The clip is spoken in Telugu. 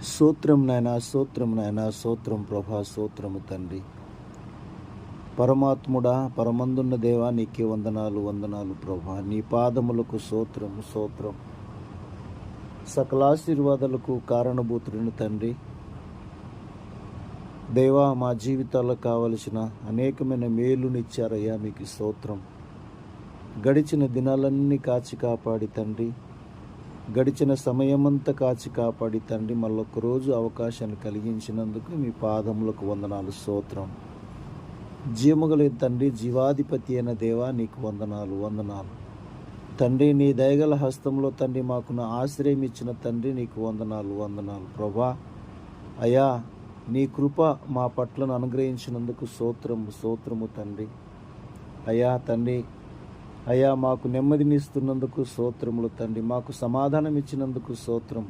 స్తోత్రం నాయనా, స్తోత్రం నాయనా, స్తోత్రం ప్రభా, స్తోత్రము తండ్రి. పరమాత్ముడా, పరమందున్న దేవా, నీకే వందనాలు వందనాలు ప్రభా. నీ పాదములకు స్తోత్రము స్తోత్రం. సకలాశీర్వాదాలకు కారణభూతుడిని తండ్రి. దేవా, మా జీవితాల్లో కావలసిన అనేకమైన మేలునిచ్చారయ్యా, మీకు స్తోత్రం. గడిచిన దినాలన్నీ కాచి కాపాడి తండ్రి, గడిచిన సమయమంతా కాచి కాపాడి తండ్రి, మళ్ళొక్క రోజు అవకాశాన్ని కలిగించినందుకు మీ పాదములకు వందనాలు, స్తోత్రం. జీవముగల తండ్రి, జీవాధిపతి అయిన దేవా, నీకు వందనాలు వందనాలు తండ్రి. నీ దయగల హస్తంలో తండ్రి మాకు ఆశ్రయం ఇచ్చిన తండ్రి, నీకు వందనాలు వందనాలు ప్రభా. అయ్యా, నీ కృప మా పట్లను అనుగ్రహించినందుకు స్తోత్రము స్తోత్రము తండ్రి. అయ్యా తండ్రి, అయ్యా మాకు నెమ్మదినిస్తున్నందుకు స్తోత్రములు తండ్రి. మాకు సమాధానం ఇచ్చినందుకు స్తోత్రం.